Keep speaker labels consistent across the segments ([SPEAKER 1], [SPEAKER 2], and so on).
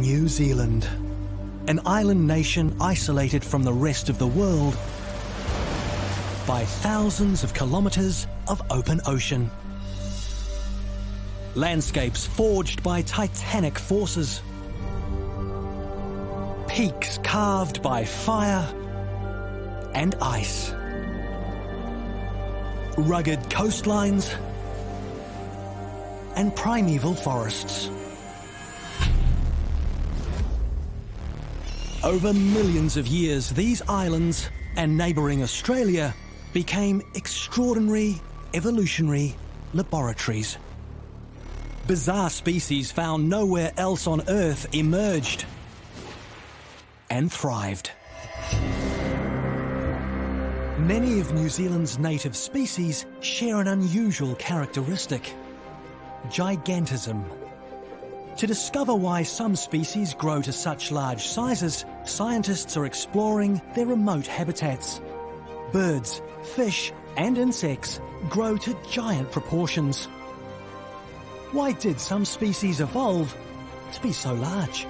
[SPEAKER 1] New Zealand, an island nation isolated from the rest of the world by thousands of kilometres of open ocean. Landscapes forged by titanic forces. Peaks carved by fire and ice. Rugged coastlines and primeval forests. Over millions of years, these islands and neighbouring Australia became extraordinary evolutionary laboratories. Bizarre species found nowhere else on Earth emerged and thrived. Many of New Zealand's native species share an unusual characteristic: gigantism. To discover why some species grow to such large sizes, scientists are exploring their remote habitats. Birds, fish, and insects grow to giant proportions. Why did some species evolve to be so large?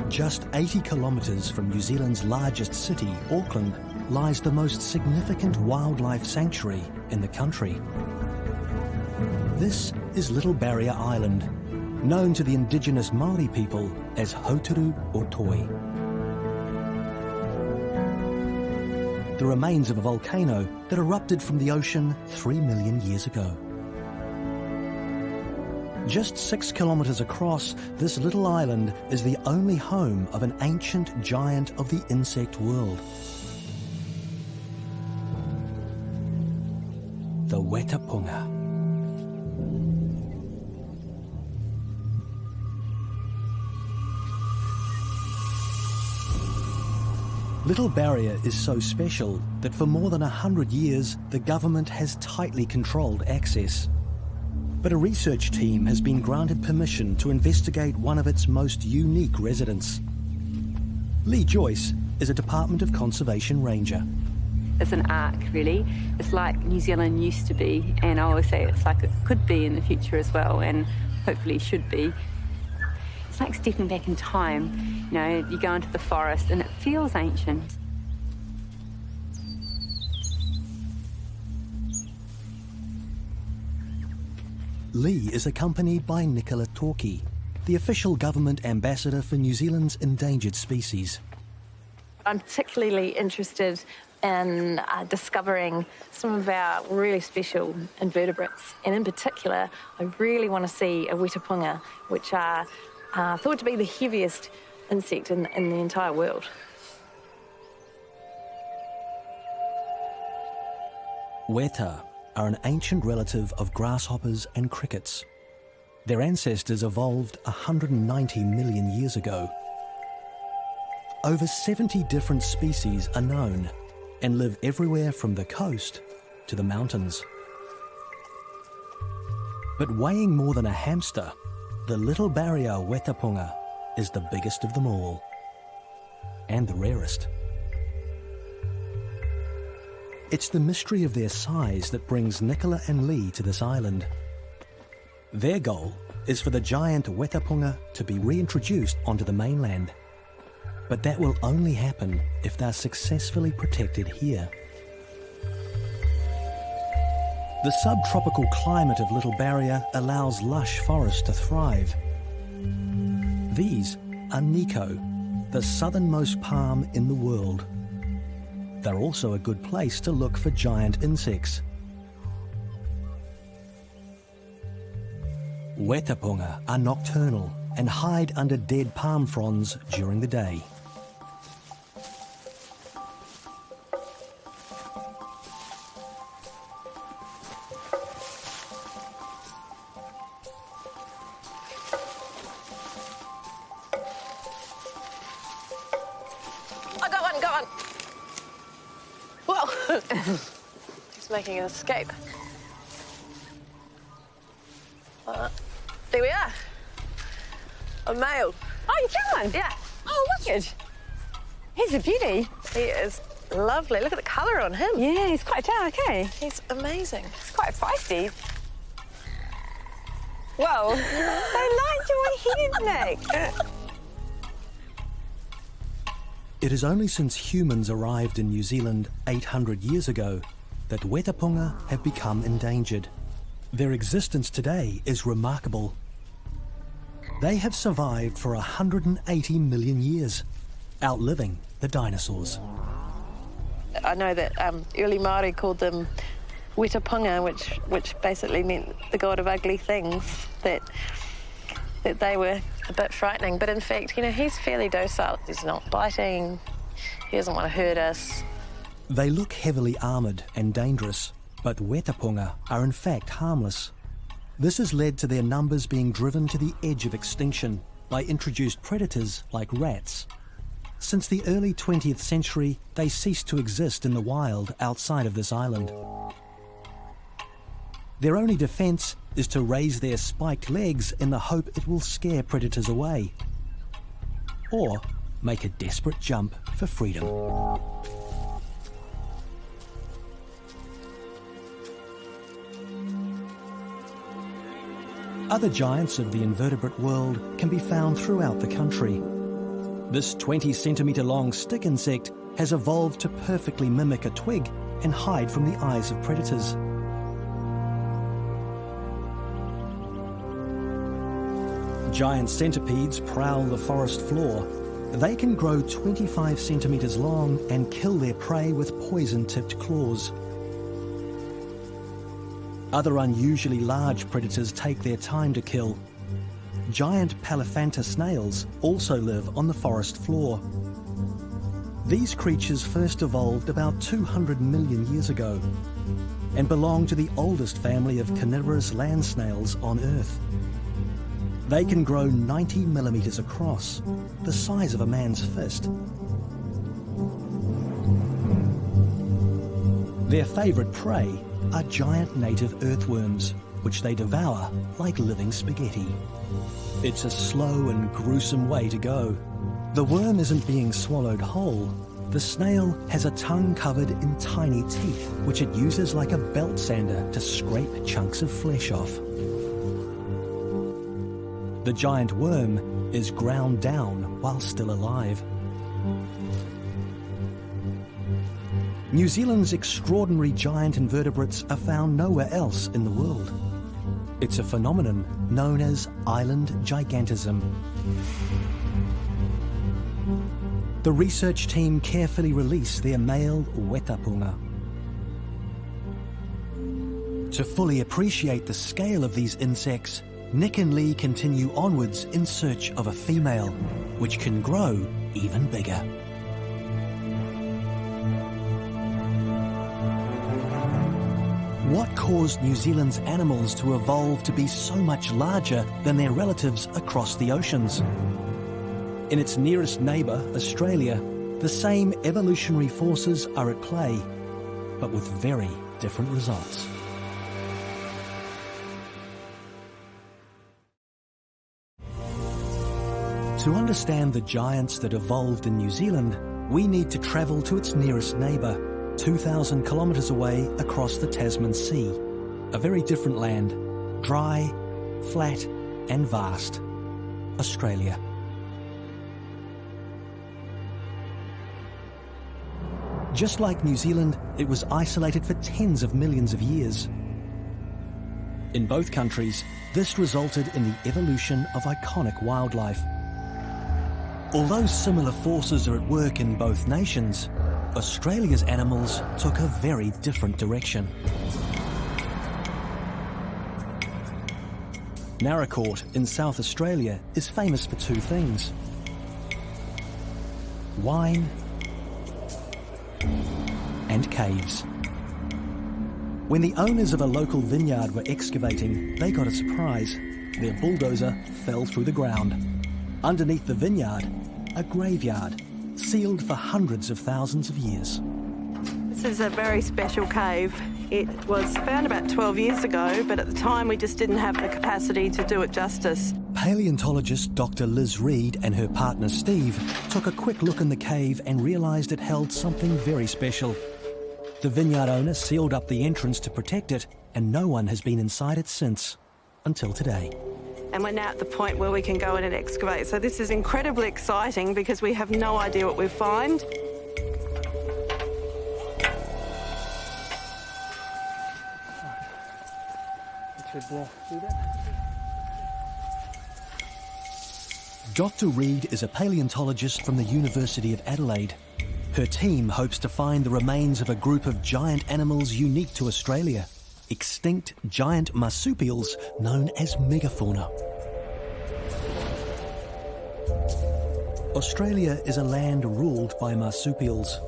[SPEAKER 1] Just 80 kilometres from New Zealand's largest city, Auckland, lies the most significant wildlife sanctuary in the country. This is Little Barrier Island, known to the indigenous Māori people as Hauturu or Toi. The remains of a volcano that erupted from the ocean 3 million years ago. Just 6 kilometres across, this little island is the only home of an ancient giant of the insect world. The weta. Little Barrier is so special that for more than 100 years, the government has tightly controlled access. But a research team has been granted permission to investigate one of its most unique residents. Lee Joyce is a Department of Conservation ranger.
[SPEAKER 2] It's an arc, really. It's like New Zealand used to be, and I always say it's like it could be in the future as well, and hopefully should be. It's like stepping back in time. You know, you go into the forest and it feels ancient.
[SPEAKER 1] Lee is accompanied by Nicola Torquay, the official government ambassador for New Zealand's endangered species.
[SPEAKER 3] I'm particularly interested in discovering some of our really special invertebrates. And in particular, I really want to see a weta, which are thought to be the heaviest insect in the entire world.
[SPEAKER 1] Weta are an ancient relative of grasshoppers and crickets. Their ancestors evolved 190 million years ago. Over 70 different species are known and live everywhere from the coast to the mountains. But weighing more than a hamster, the Little Barrier weta is the biggest of them all, and the rarest. It's the mystery of their size that brings Nicola and Lee to this island. Their goal is for the giant weta to be reintroduced onto the mainland. But that will only happen if they're successfully protected here. The subtropical climate of Little Barrier allows lush forests to thrive. These are Nico, the southernmost palm in the world. They're also a good place to look for giant insects. Weta are nocturnal and hide under dead palm fronds during the day.
[SPEAKER 3] I got one. Whoa! He's making an escape. There we are. A male.
[SPEAKER 2] Oh, you found one?
[SPEAKER 3] Yeah.
[SPEAKER 2] Oh, wicked. He's a beauty.
[SPEAKER 3] He is lovely. Look at the colour on him.
[SPEAKER 2] Yeah, he's quite dark, eh?
[SPEAKER 3] He's amazing.
[SPEAKER 2] He's quite feisty. Whoa, they like your head, Nick.
[SPEAKER 1] It is only since humans arrived in New Zealand 800 years ago that wetapunga have become endangered. Their existence today is remarkable. They have survived for 180 million years, outliving the dinosaurs.
[SPEAKER 3] I know that early Māori called them wetapunga, which basically meant the god of ugly things, that they were a bit frightening. But in fact, you know, he's fairly docile. He's not biting. He doesn't want to hurt us.
[SPEAKER 1] They look heavily armoured and dangerous, but wetapunga are in fact harmless. This has led to their numbers being driven to the edge of extinction by introduced predators like rats. Since the early 20th century, they ceased to exist in the wild outside of this island. Their only defence is to raise their spiked legs in the hope it will scare predators away, or make a desperate jump for freedom. Other giants of the invertebrate world can be found throughout the country. This 20-centimetre long stick insect has evolved to perfectly mimic a twig and hide from the eyes of predators. Giant centipedes prowl the forest floor. They can grow 25 centimetres long and kill their prey with poison-tipped claws. Other unusually large predators take their time to kill. Giant Palephanta snails also live on the forest floor. These creatures first evolved about 200 million years ago and belong to the oldest family of carnivorous land snails on Earth. They can grow 90 millimetres across, the size of a man's fist. Their favourite prey are giant native earthworms, which they devour like living spaghetti. It's a slow and gruesome way to go. The worm isn't being swallowed whole. The snail has a tongue covered in tiny teeth, which it uses like a belt sander to scrape chunks of flesh off. The giant worm is ground down while still alive. New Zealand's extraordinary giant invertebrates are found nowhere else in the world. It's a phenomenon known as island gigantism. The research team carefully release their male wetapunga. To fully appreciate the scale of these insects, Nick and Lee continue onwards in search of a female, which can grow even bigger. What caused New Zealand's animals to evolve to be so much larger than their relatives across the oceans? In its nearest neighbour, Australia, the same evolutionary forces are at play, but with very different results. To understand the giants that evolved in New Zealand, we need to travel to its nearest neighbour, 2,000 kilometres away across the Tasman Sea. A very different land, dry, flat and vast. Australia. Just like New Zealand, it was isolated for tens of millions of years. In both countries, this resulted in the evolution of iconic wildlife. Although similar forces are at work in both nations, Australia's animals took a very different direction. Narracourt in South Australia is famous for two things: wine and caves. When the owners of a local vineyard were excavating, they got a surprise. Their bulldozer fell through the ground. Underneath the vineyard, a graveyard, sealed for hundreds of thousands of years.
[SPEAKER 4] This is a very special cave. It was found about 12 years ago, but at the time we just didn't have the capacity to do it justice.
[SPEAKER 1] Paleontologist Dr. Liz Reed and her partner Steve took a quick look in the cave and realised it held something very special. The vineyard owner sealed up the entrance to protect it, and no one has been inside it since, until today.
[SPEAKER 4] And we're now at the point where we can go in and excavate. So this is incredibly exciting because we have no idea what we find.
[SPEAKER 1] Dr. Reed is a paleontologist from the University of Adelaide. Her team hopes to find the remains of a group of giant animals unique to Australia, extinct giant marsupials known as megafauna. Australia is a land ruled by marsupials,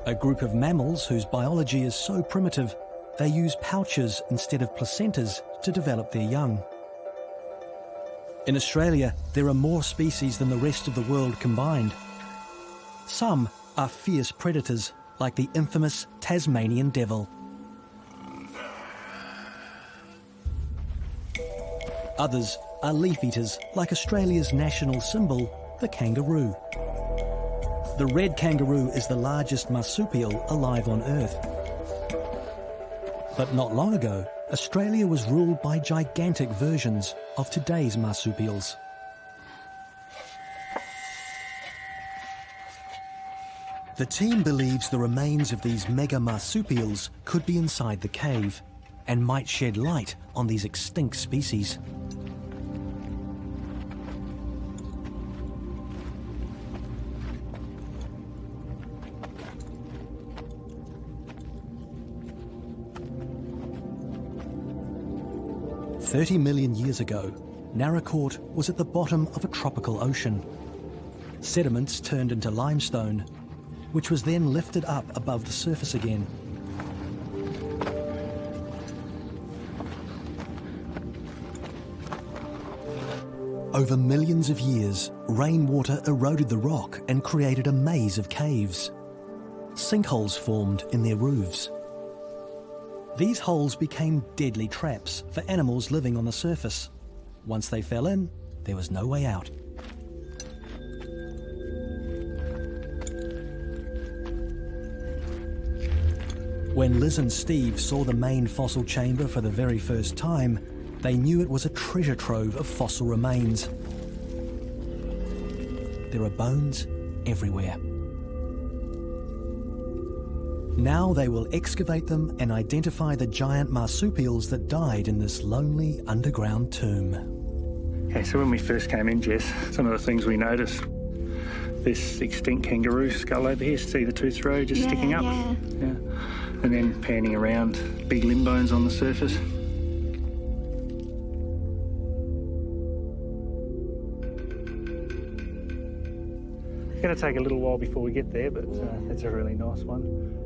[SPEAKER 1] a group of mammals whose biology is so primitive they use pouches instead of placentas to develop their young. In Australia, there are more species than the rest of the world combined. Some are fierce predators, like the infamous Tasmanian devil. Others are leaf eaters, like Australia's national symbol, the kangaroo. The red kangaroo is the largest marsupial alive on Earth. But not long ago, Australia was ruled by gigantic versions of today's marsupials. The team believes the remains of these mega marsupials could be inside the cave and might shed light on these extinct species. "30 million years ago, Naracoorte was at the bottom of a tropical ocean. Sediments turned into limestone, which was then lifted up above the surface again. Over millions of years, rainwater eroded the rock and created a maze of caves. Sinkholes formed in their roofs. These holes became deadly traps for animals living on the surface. Once they fell in, there was no way out. When Liz and Steve saw the main fossil chamber for the very first time, they knew it was a treasure trove of fossil remains. There are bones everywhere. Now they will excavate them and identify the giant marsupials that died in this lonely underground tomb.
[SPEAKER 5] Okay, so when we first came in, Jess, some of the things we noticed, this extinct kangaroo skull over here, see the tooth row just sticking up? Yeah. And then panning around, big limb bones on the surface. It's going to take a little while before we get there, but it's a really nice one.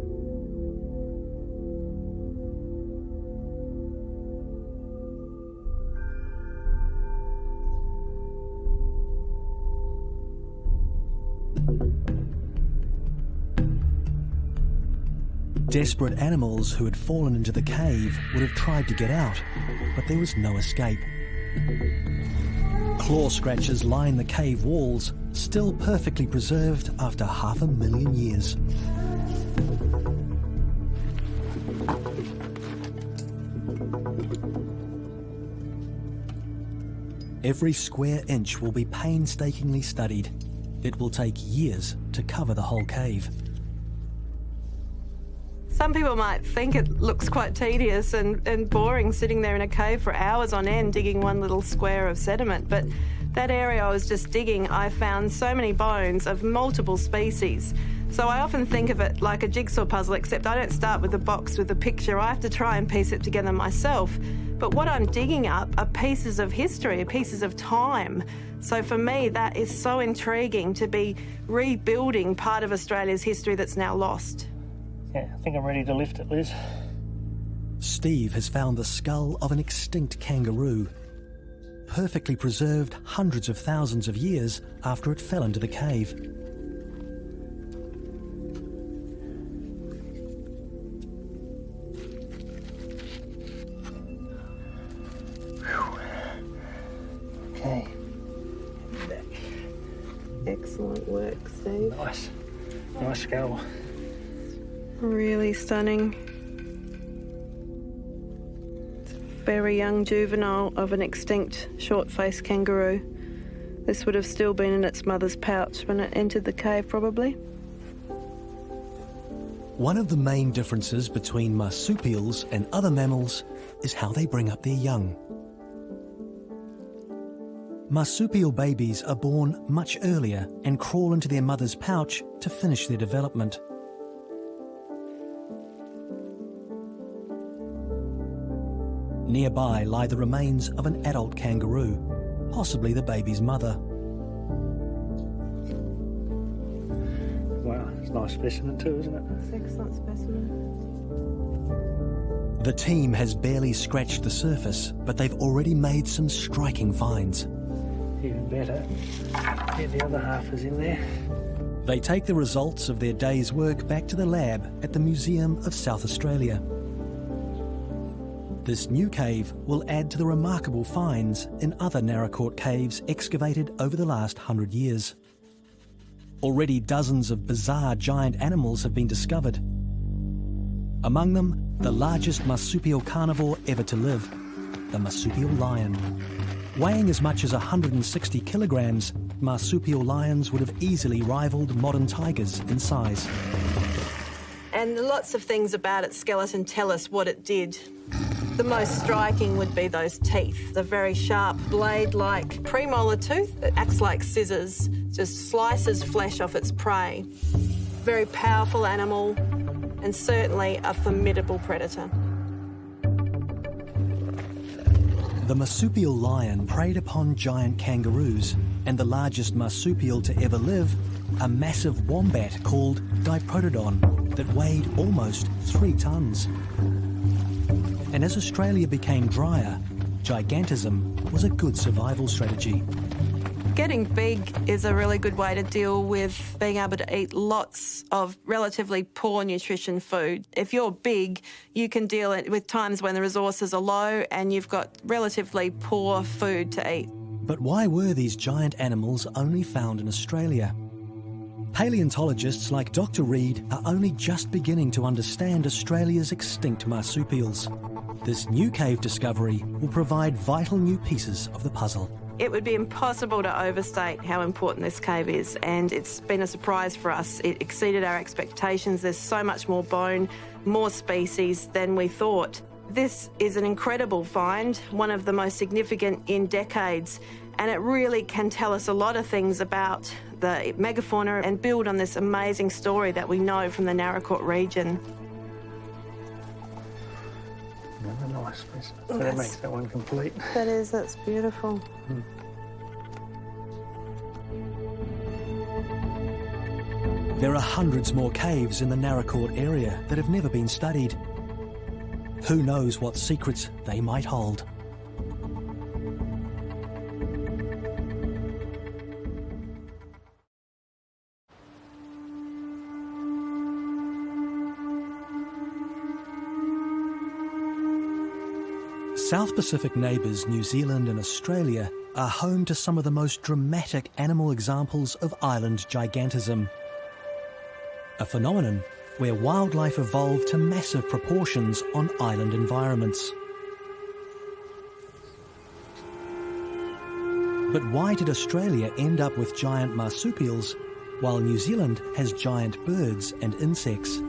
[SPEAKER 1] Desperate animals who had fallen into the cave would have tried to get out, but there was no escape. Claw scratches line the cave walls, still perfectly preserved after 500,000 years. Every square inch will be painstakingly studied. It will take years to cover the whole cave.
[SPEAKER 4] Some people might think it looks quite tedious and boring sitting there in a cave for hours on end digging one little square of sediment, but that area I was just digging, I found so many bones of multiple species. So I often think of it like a jigsaw puzzle, except I don't start with a box with a picture. I have to try and piece it together myself. But what I'm digging up are pieces of history, pieces of time. So for me, that is so intriguing to be rebuilding part of Australia's history that's now lost.
[SPEAKER 5] Yeah, I think I'm ready to lift it, Liz.
[SPEAKER 1] Steve has found the skull of an extinct kangaroo, perfectly preserved hundreds of thousands of years after it fell into the cave.
[SPEAKER 5] Okay.
[SPEAKER 4] Excellent work, Steve.
[SPEAKER 5] Nice. Nice skull.
[SPEAKER 4] Really stunning. It's a very young juvenile of an extinct short-faced kangaroo. This would have still been in its mother's pouch when it entered the cave, probably.
[SPEAKER 1] One of the main differences between marsupials and other mammals is how they bring up their young. Marsupial babies are born much earlier and crawl into their mother's pouch to finish their development. Nearby lie the remains of an adult kangaroo, possibly the baby's mother.
[SPEAKER 5] Wow, it's a nice specimen too, isn't it?
[SPEAKER 4] It's an excellent specimen.
[SPEAKER 1] The team has barely scratched the surface, but they've already made some striking finds.
[SPEAKER 5] Even better. Yeah, the other half is in there.
[SPEAKER 1] They take the results of their day's work back to the lab at the Museum of South Australia. This new cave will add to the remarkable finds in other Naracoorte caves excavated over the last 100 years. Already dozens of bizarre giant animals have been discovered. Among them, the largest marsupial carnivore ever to live, the marsupial lion. Weighing as much as 160 kilograms, marsupial lions would have easily rivaled modern tigers in size.
[SPEAKER 4] And lots of things about its skeleton tell us what it did. The most striking would be those teeth, the very sharp blade-like premolar tooth that acts like scissors, just slices flesh off its prey. Very powerful animal and certainly a formidable predator.
[SPEAKER 1] The marsupial lion preyed upon giant kangaroos, and the largest marsupial to ever live, a massive wombat called Diprotodon that weighed almost 3 tons. And as Australia became drier, gigantism was a good survival strategy.
[SPEAKER 4] Getting big is a really good way to deal with being able to eat lots of relatively poor nutrition food. If you're big, you can deal with times when the resources are low and you've got relatively poor food to eat.
[SPEAKER 1] But why were these giant animals only found in Australia? Paleontologists like Dr. Reid are only just beginning to understand Australia's extinct marsupials. This new cave discovery will provide vital new pieces of the puzzle.
[SPEAKER 4] It would be impossible to overstate how important this cave is, and it's been a surprise for us. It exceeded our expectations. There's so much more bone, more species than we thought. This is an incredible find, one of the most significant in decades, and it really can tell us a lot of things about the megafauna and build on this amazing story that we know from the Naracoorte region.
[SPEAKER 5] Another nice specimen. So that makes that one complete.
[SPEAKER 4] That's beautiful.
[SPEAKER 1] There are hundreds more caves in the Naracoorte area that have never been studied. Who knows what secrets they might hold? South Pacific neighbours New Zealand and Australia are home to some of the most dramatic animal examples of island gigantism. A phenomenon where wildlife evolved to massive proportions on island environments. But why did Australia end up with giant marsupials while New Zealand has giant birds and insects?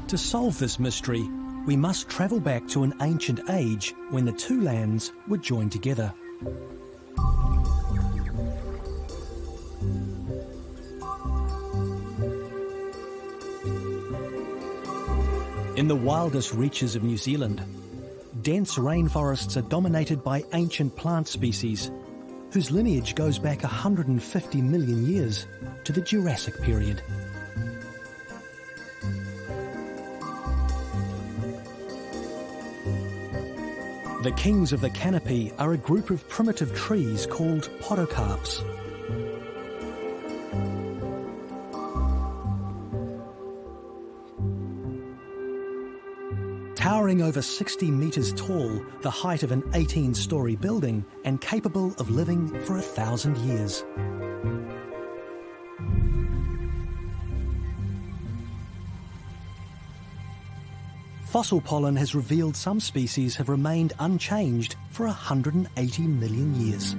[SPEAKER 1] To solve this mystery, we must travel back to an ancient age when the two lands were joined together. In the wildest reaches of New Zealand, dense rainforests are dominated by ancient plant species whose lineage goes back 150 million years to the Jurassic period. The kings of the canopy are a group of primitive trees called podocarps. Towering over 60 metres tall, the height of an 18-storey building, and capable of living for 1,000 years. Fossil pollen has revealed some species have remained unchanged for 180 million years.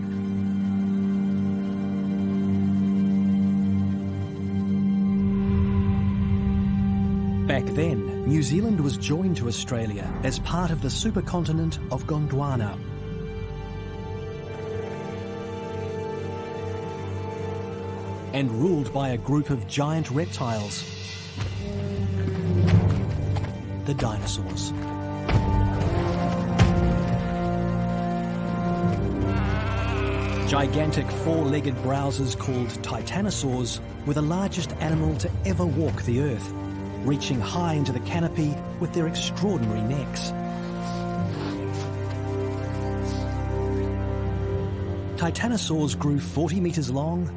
[SPEAKER 1] Back then, New Zealand was joined to Australia as part of the supercontinent of Gondwana. And ruled by a group of giant reptiles, the dinosaurs. Gigantic four-legged browsers called titanosaurs were the largest animal to ever walk the earth, reaching high into the canopy with their extraordinary necks. Titanosaurs grew 40 metres long,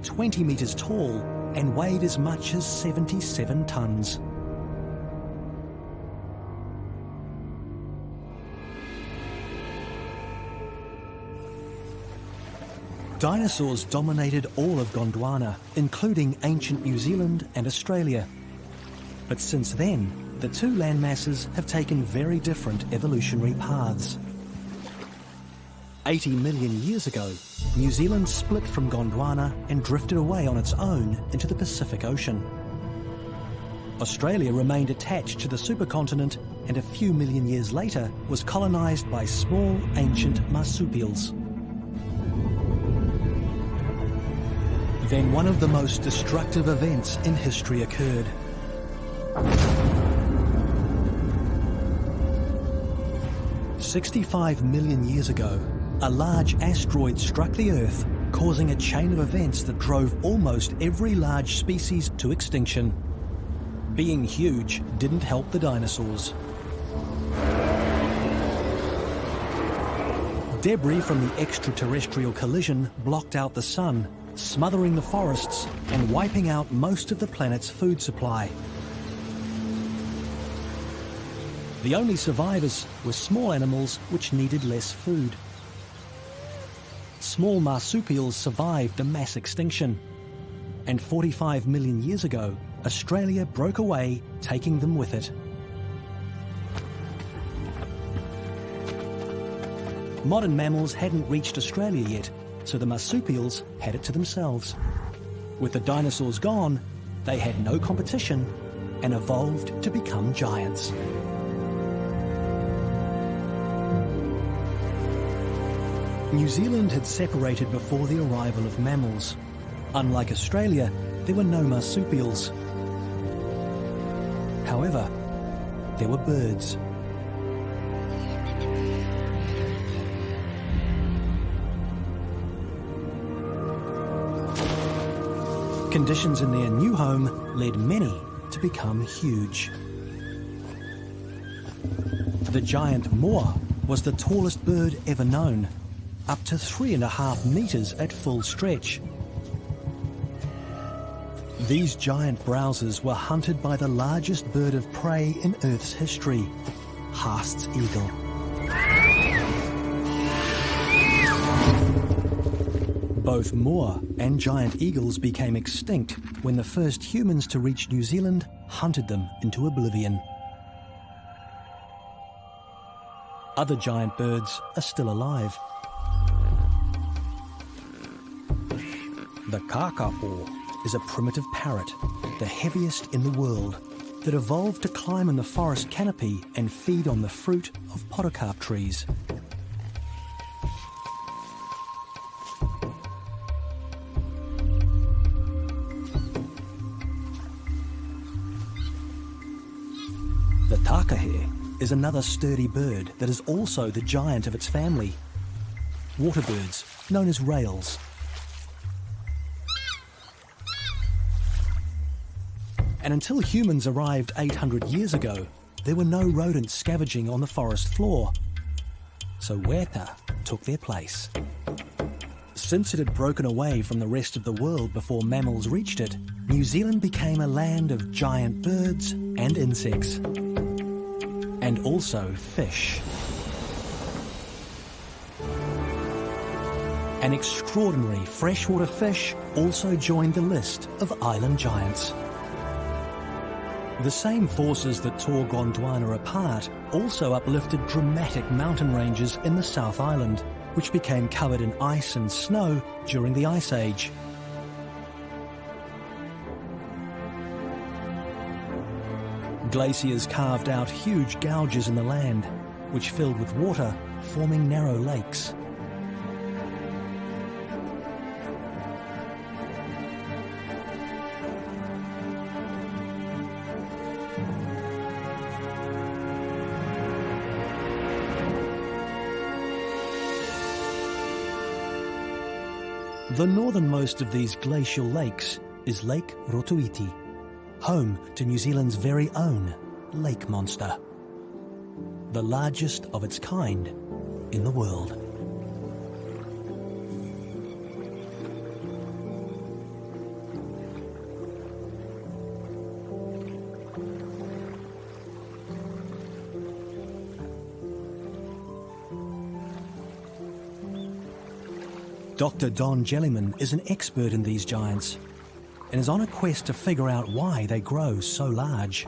[SPEAKER 1] 20 metres tall, and weighed as much as 77 tonnes. Dinosaurs dominated all of Gondwana, including ancient New Zealand and Australia. But since then, the two landmasses have taken very different evolutionary paths. 80 million years ago, New Zealand split from Gondwana and drifted away on its own into the Pacific Ocean. Australia remained attached to the supercontinent and a few million years later was colonised by small, ancient marsupials. Then one of the most destructive events in history occurred. "65 million years ago, a large asteroid struck the Earth, causing a chain of events that drove almost every large species to extinction. Being huge didn't help the dinosaurs. Debris from the extraterrestrial collision blocked out the sun, smothering the forests and wiping out most of the planet's food supply. The only survivors were small animals which needed less food. Small marsupials survived the mass extinction, and 45 million years ago, Australia broke away, taking them with it. Modern mammals hadn't reached Australia yet, so the marsupials had it to themselves. With the dinosaurs gone, they had no competition and evolved to become giants. New Zealand had separated before the arrival of mammals. Unlike Australia, there were no marsupials. However, there were birds. Conditions in their new home led many to become huge. The giant moa was the tallest bird ever known, up to 3.5 metres at full stretch. These giant browsers were hunted by the largest bird of prey in Earth's history, Haast's eagle. Both moa and giant eagles became extinct when the first humans to reach New Zealand hunted them into oblivion. Other giant birds are still alive. The kakapo is a primitive parrot, the heaviest in the world, that evolved to climb in the forest canopy and feed on the fruit of podocarp trees. The takahe is another sturdy bird that is also the giant of its family. Water birds, known as rails. And until humans arrived 800 years ago, there were no rodents scavenging on the forest floor. So weta took their place. Since it had broken away from the rest of the world before mammals reached it, New Zealand became a land of giant birds and insects. and also fish. An extraordinary freshwater fish also joined the list of island giants. The same forces that tore Gondwana apart also uplifted dramatic mountain ranges in the South Island, which became covered in ice and snow during the Ice Age. Glaciers carved out huge gouges in the land, which filled with water, forming narrow lakes. The northernmost of these glacial lakes is Lake Rotoiti, home to New Zealand's very own lake monster, the largest of its kind in the world. Dr. Don Jellyman is an expert in these giants and is on a quest to figure out why they grow so large.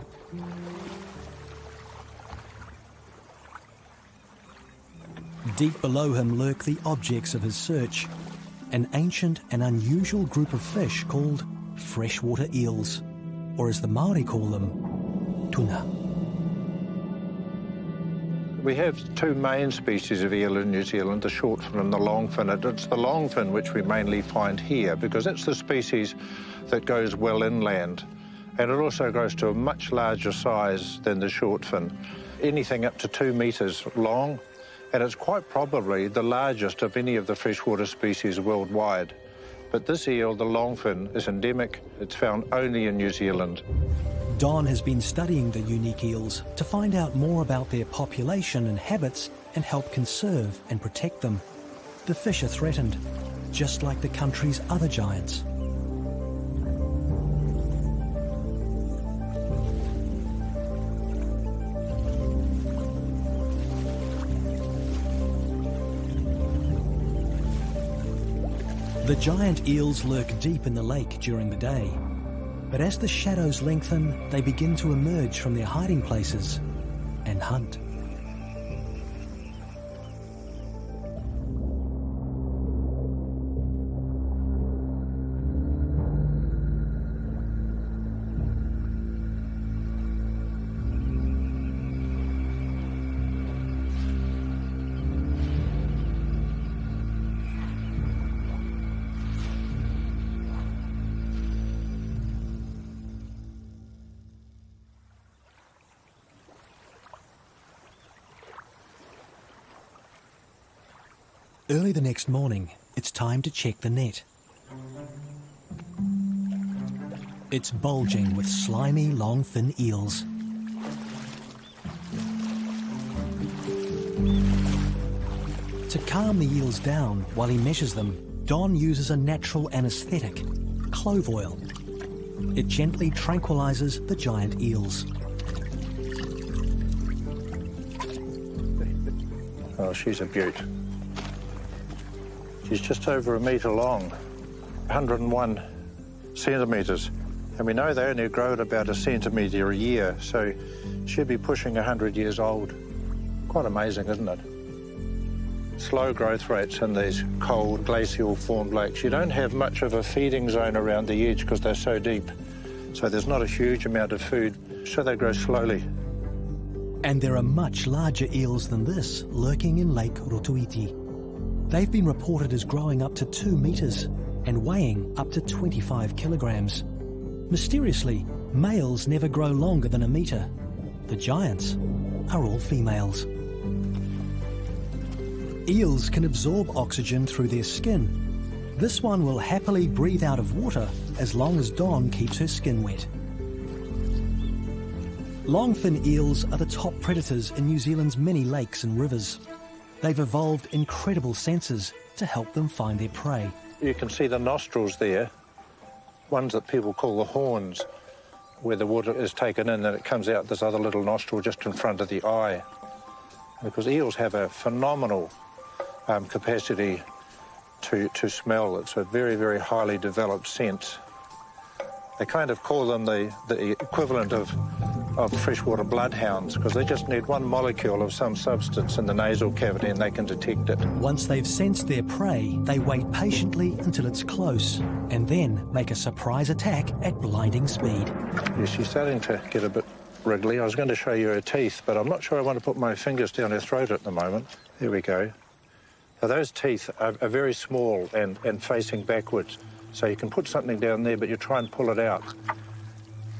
[SPEAKER 1] Deep below him lurk the objects of his search, an ancient and unusual group of fish called freshwater eels, or as the Maori call them, tuna.
[SPEAKER 6] We have two main species of eel in New Zealand, the shortfin and the longfin. And it's the longfin which we mainly find here because it's the species that goes well inland. And it also grows to a much larger size than the shortfin, anything up to 2 metres long. And it's quite probably the largest of any of the freshwater species worldwide. But this eel, the longfin, is endemic. It's found only in New Zealand.
[SPEAKER 1] Don has been studying the unique eels to find out more about their population and habits and help conserve and protect them. The fish are threatened, just like the country's other giants. The giant eels lurk deep in the lake during the day. But as the shadows lengthen, they begin to emerge from their hiding places and hunt. Early the next morning, it's time to check the net. It's bulging with slimy, long-fin eels. To calm the eels down while he measures them, Don uses a natural anaesthetic, clove oil. It gently tranquilizes the giant eels.
[SPEAKER 6] Oh, she's a beaut. She's just over 1 metre long, 101 centimetres. And we know they only grow at about 1 centimetre a year, so she'd be pushing 100 years old. Quite amazing, isn't it? Slow growth rates in these cold glacial formed lakes. You don't have much of a feeding zone around the edge because they're so deep. So there's not a huge amount of food, so they grow slowly.
[SPEAKER 1] And there are much larger eels than this lurking in Lake Rotoiti. They've been reported as growing up to 2 metres and weighing up to 25 kilograms. Mysteriously, males never grow longer than 1 metre. The giants are all females. Eels can absorb oxygen through their skin. This one will happily breathe out of water as long as Dawn keeps her skin wet. Longfin eels are the top predators in New Zealand's many lakes and rivers. They've evolved incredible senses to help them find their prey.
[SPEAKER 6] You can see the nostrils there, ones that people call the horns. where the water is taken in and it comes out this other little nostril just in front of the eye. Because eels have a phenomenal capacity to smell. It's a very, very highly developed sense. They kind of call them the equivalent of freshwater bloodhounds, because they just need one molecule of some substance in the nasal cavity and they can detect it.
[SPEAKER 1] Once they've sensed their prey, they wait patiently until it's close and then make a surprise attack at blinding speed.
[SPEAKER 6] Yes, she's starting to get a bit wriggly. I was going to show you her teeth, but I'm not sure I want to put my fingers down her throat at the moment. There we go. Now, those teeth are very small and facing backwards. So you can put something down there, but you try and pull it out,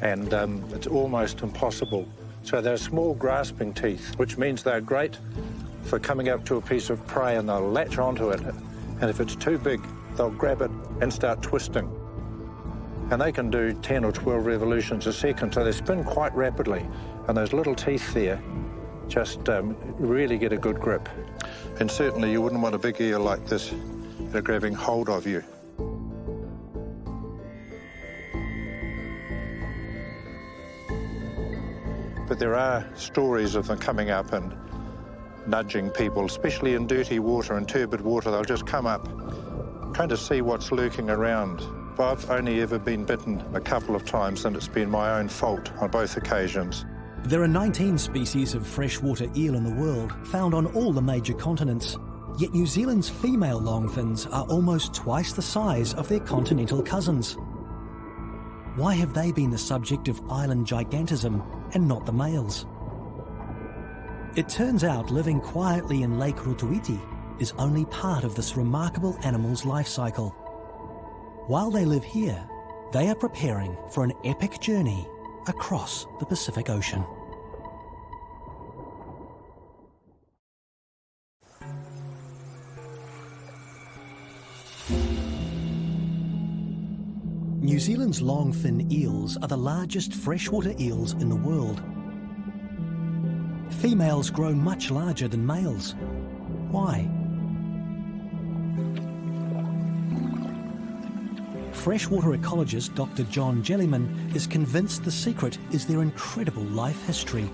[SPEAKER 6] and it's almost impossible. So they're small grasping teeth, which means they're great for coming up to a piece of prey and they'll latch onto it. And if it's too big, they'll grab it and start twisting. And they can do 10 or 12 revolutions a second, so they spin quite rapidly. And those little teeth there just really get a good grip. And certainly you wouldn't want a big eel like this grabbing hold of you. But there are stories of them coming up and nudging people, especially in dirty water and turbid water. They'll just come up, trying to see what's lurking around. I've only ever been bitten a couple of times, and it's been my own fault on both occasions.
[SPEAKER 1] There are 19 species of freshwater eel in the world, found on all the major continents. Yet New Zealand's female longfins are almost twice the size of their continental cousins. Why have they been the subject of island gigantism and not the males? It turns out living quietly in Lake Rotoiti is only part of this remarkable animal's life cycle. While they live here, they are preparing for an epic journey across the Pacific Ocean. New Zealand's longfin eels are the largest freshwater eels in the world. Females grow much larger than males. Why? Freshwater ecologist Dr. John Jellyman is convinced the secret is their incredible life history.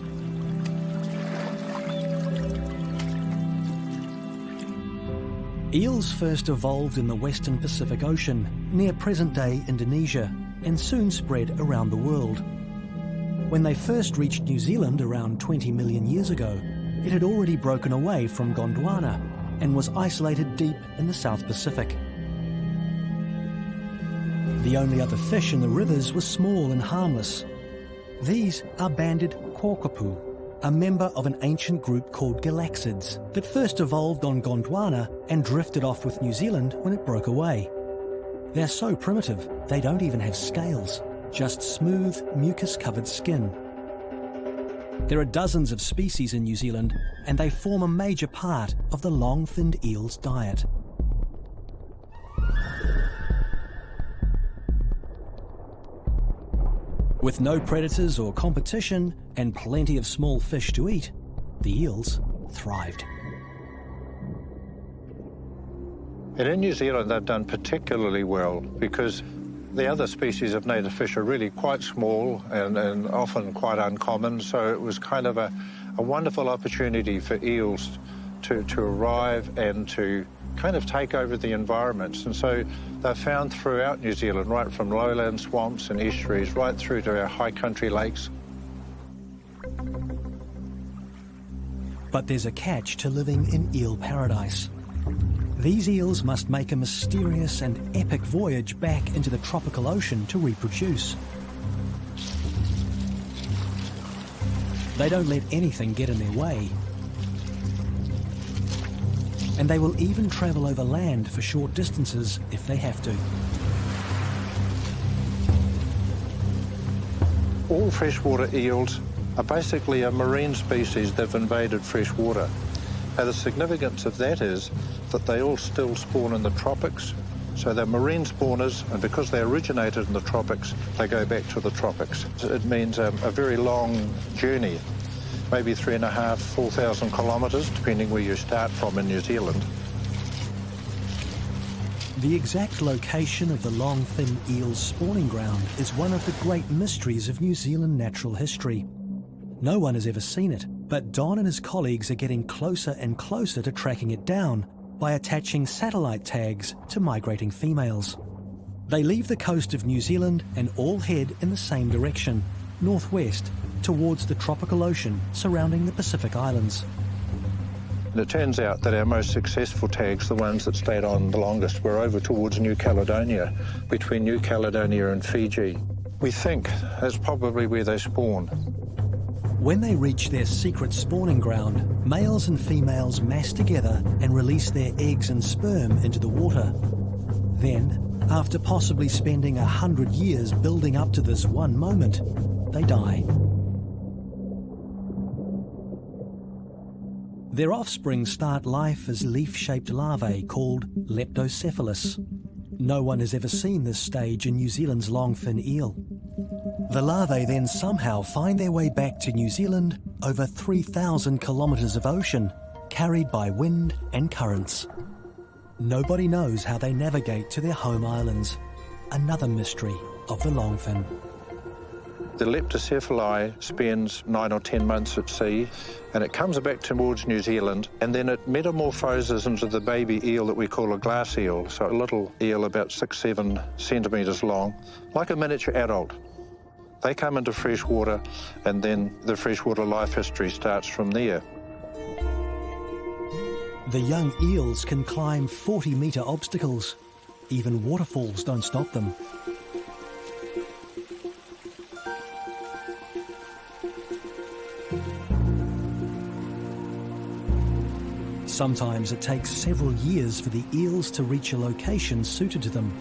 [SPEAKER 1] Eels first evolved in the western Pacific Ocean, near present-day Indonesia, and soon spread around the world. When they first reached New Zealand around 20 million years ago, it had already broken away from Gondwana and was isolated deep in the South Pacific. The only other fish in the rivers were small and harmless. These are banded kakapo, a member of an ancient group called galaxids that first evolved on Gondwana and drifted off with New Zealand when it broke away. They're so primitive, they don't even have scales, just smooth, mucus-covered skin. There are dozens of species in New Zealand, and they form a major part of the long-finned eel's diet. With no predators or competition and plenty of small fish to eat, the eels thrived.
[SPEAKER 6] And in New Zealand, they've done particularly well because the other species of native fish are really quite small and often quite uncommon. So it was kind of a wonderful opportunity for eels to arrive and to kind of take over the environments. And so they're found throughout New Zealand, right from lowland swamps and estuaries, right through to our high country lakes.
[SPEAKER 1] But there's a catch to living in eel paradise. These eels must make a mysterious and epic voyage back into the tropical ocean to reproduce. They don't let anything get in their way. And they will even travel over land for short distances if they have to.
[SPEAKER 6] All freshwater eels are basically a marine species that have invaded freshwater. Now, the significance of that is that they all still spawn in the tropics. So they're marine spawners, and because they originated in the tropics, they go back to the tropics. It means a very long journey, maybe 3,500, 4,000 kilometres, depending where you start from in New Zealand.
[SPEAKER 1] The exact location of the longfin eel's spawning ground is one of the great mysteries of New Zealand natural history. No one has ever seen it, but Don and his colleagues are getting closer and closer to tracking it down by attaching satellite tags to migrating females. They leave the coast of New Zealand and all head in the same direction, northwest, towards the tropical ocean surrounding the Pacific Islands.
[SPEAKER 6] And it turns out that our most successful tags, the ones that stayed on the longest, were over towards New Caledonia, between New Caledonia and Fiji. We think that's probably where they spawn.
[SPEAKER 1] When they reach their secret spawning ground, males and females mass together and release their eggs and sperm into the water. Then, after possibly spending 100 years building up to this one moment, they die. Their offspring start life as leaf-shaped larvae called leptocephalus. No one has ever seen this stage in New Zealand's longfin eel. The larvae then somehow find their way back to New Zealand over 3,000 kilometres of ocean, carried by wind and currents. Nobody knows how they navigate to their home islands. Another mystery of the longfin.
[SPEAKER 6] The leptocephali spends 9 or 10 months at sea, and it comes back towards New Zealand, and then it metamorphoses into the baby eel that we call a glass eel, so a little eel about 6-7 centimetres long, like a miniature adult. They come into fresh water, and then the freshwater life history starts from there.
[SPEAKER 1] The young eels can climb 40-metre obstacles. Even waterfalls don't stop them. Sometimes it takes several years for the eels to reach a location suited to them.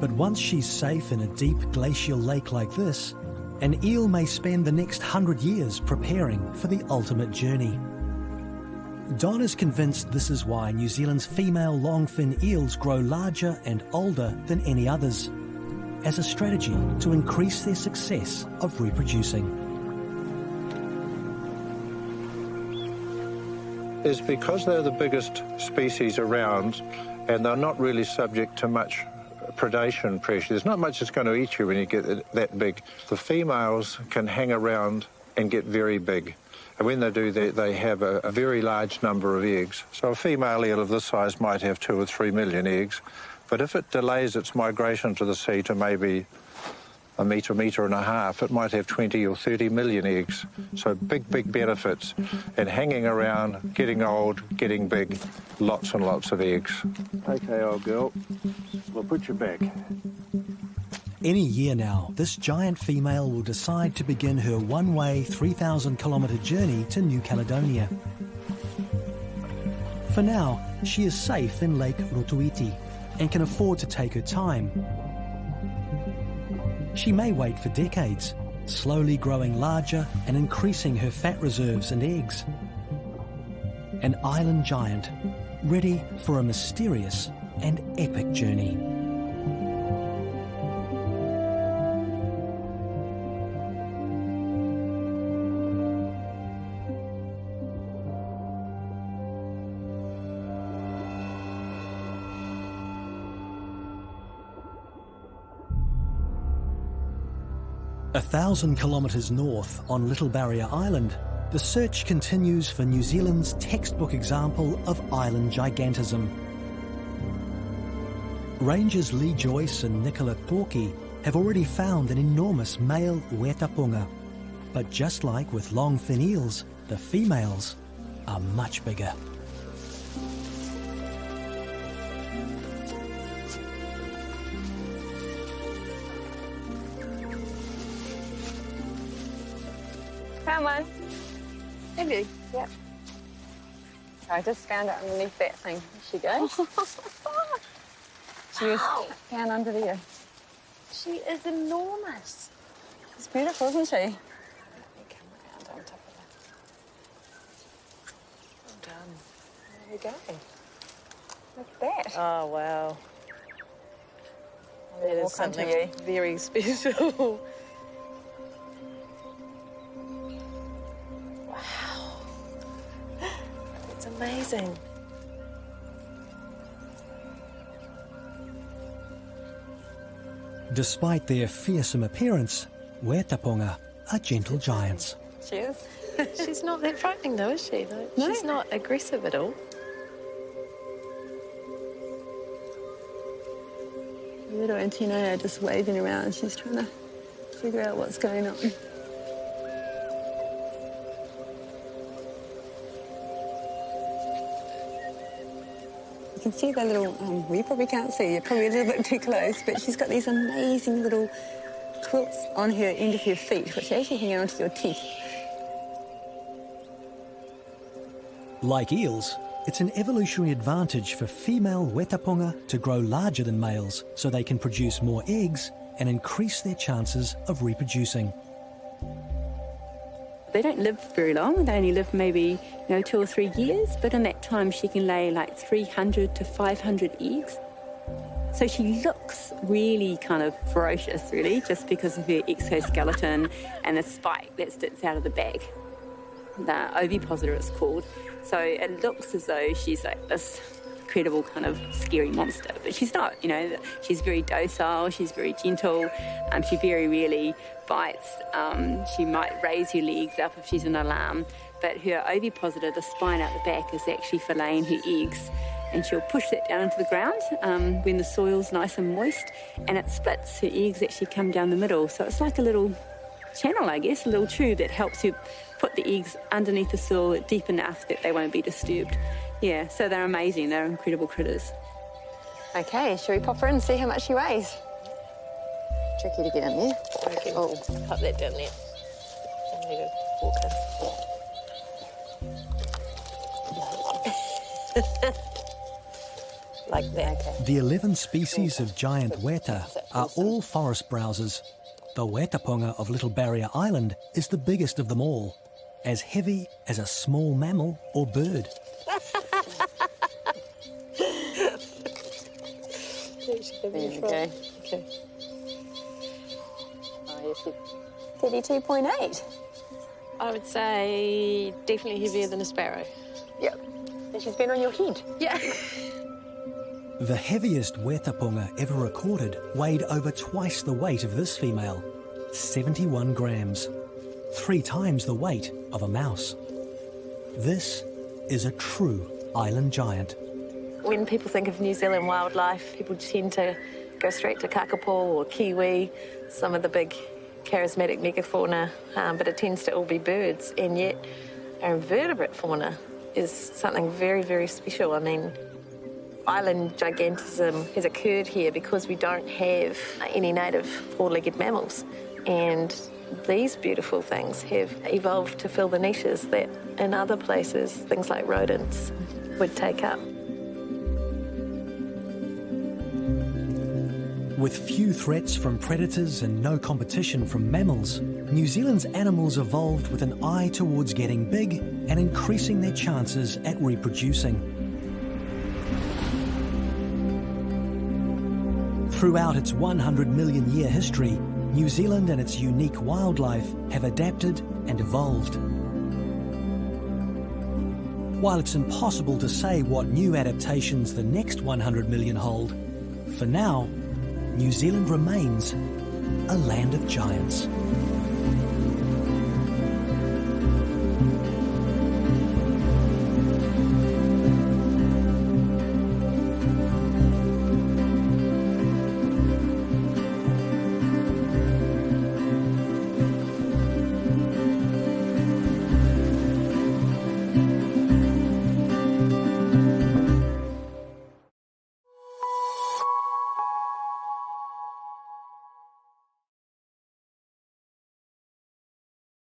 [SPEAKER 1] But once she's safe in a deep glacial lake like this, an eel may spend the next 100 years preparing for the ultimate journey. Don is convinced this is why New Zealand's female longfin eels grow larger and older than any others, as a strategy to increase their success of reproducing.
[SPEAKER 6] Is because they're the biggest species around and they're not really subject to much predation pressure. There's not much that's going to eat you when you get that big. The females can hang around and get very big. And when they do that, they have a very large number of eggs. So a female eel of this size might have 2 or 3 million eggs. But if it delays its migration to the sea to maybe a metre and a half, it might have 20 or 30 million eggs. So big, big benefits. And hanging around, getting old, getting big, lots and lots of eggs. Okay, old girl, we'll put you back.
[SPEAKER 1] Any year now, this giant female will decide to begin her one-way 3,000-kilometre journey to New Caledonia. For now, she is safe in Lake Rotuiti and can afford to take her time. She may wait for decades, slowly growing larger and increasing her fat reserves and eggs. An island giant, ready for a mysterious and epic journey. A 1,000 kilometres north on Little Barrier Island, the search continues for New Zealand's textbook example of island gigantism. Rangers Lee Joyce and Nicola Torki have already found an enormous male weta. But just like with longfin eels, the females are much bigger.
[SPEAKER 2] Found one. Have you? Yep. I just found it underneath that thing. There she goes. She was down under there.
[SPEAKER 3] She is enormous.
[SPEAKER 2] She's beautiful, isn't she?
[SPEAKER 3] Let me come around on top of her. Well done. There we go.
[SPEAKER 2] Look at that.
[SPEAKER 3] Oh, wow. That is
[SPEAKER 2] Walk onto
[SPEAKER 3] something
[SPEAKER 2] you.
[SPEAKER 3] very special. Wow. That's amazing.
[SPEAKER 1] Despite their fearsome appearance, wetapunga are gentle giants.
[SPEAKER 3] She is. She's not that frightening though, is she?
[SPEAKER 4] No.
[SPEAKER 3] She's not aggressive at all.
[SPEAKER 4] Little antennae are just waving around. She's trying to figure out what's going on. You can see the little, well, you probably can't see, you're probably a little bit too close, but she's got these amazing little quilts on her end of her feet, which actually hang onto your teeth.
[SPEAKER 1] Like eels, it's an evolutionary advantage for female wetapunga to grow larger than males so they can produce more eggs and increase their chances of reproducing.
[SPEAKER 2] They don't live very long. They only live maybe 2 or 3 years, but in that time she can lay like 300 to 500 eggs. So she looks really kind of ferocious, really, just because of her exoskeleton and the spike that sticks out of the back. The ovipositor it's called. So it looks as though she's like this incredible kind of scary monster, but she's not. She's very docile, she's very gentle, she very rarely bites. She might raise her legs up if she's in alarm, but her ovipositor, the spine out the back, is actually for laying her eggs, and she'll push that down into the ground when the soil's nice and moist, and it splits. Her eggs actually come down the middle, so it's like a little channel, I guess, a little tube that helps you put the eggs underneath the soil deep enough that they won't be disturbed. Yeah, so they're amazing. They're incredible critters.
[SPEAKER 4] Okay, shall we pop her in and see how much she weighs? Tricky to get in there.
[SPEAKER 3] Okay, oh, pop that down there. And leave her walk in. Like that. Okay.
[SPEAKER 1] The 11 species of giant weta are all forest browsers. The wetapunga of Little Barrier Island is the biggest of them all, as heavy as a small mammal or bird.
[SPEAKER 3] There you go. Okay.
[SPEAKER 4] Oh, yes, 32.8.
[SPEAKER 3] I would say definitely heavier than a sparrow.
[SPEAKER 4] Yep. And she's been on your head.
[SPEAKER 3] Yeah.
[SPEAKER 1] The heaviest wetapunga ever recorded weighed over twice the weight of this female, 71 grams, 3 times the weight of a mouse. This is a true island giant.
[SPEAKER 3] When people think of New Zealand wildlife, people tend to go straight to kakapo or kiwi, some of the big charismatic megafauna, but it tends to all be birds, and yet our invertebrate fauna is something very, very special. I mean, island gigantism has occurred here because we don't have any native four-legged mammals, and these beautiful things have evolved to fill the niches that in other places things like rodents would take up.
[SPEAKER 1] With few threats from predators and no competition from mammals, New Zealand's animals evolved with an eye towards getting big and increasing their chances at reproducing. Throughout its 100-million-year history, New Zealand and its unique wildlife have adapted and evolved. While it's impossible to say what new adaptations the next 100 million hold, for now, New Zealand remains a land of giants.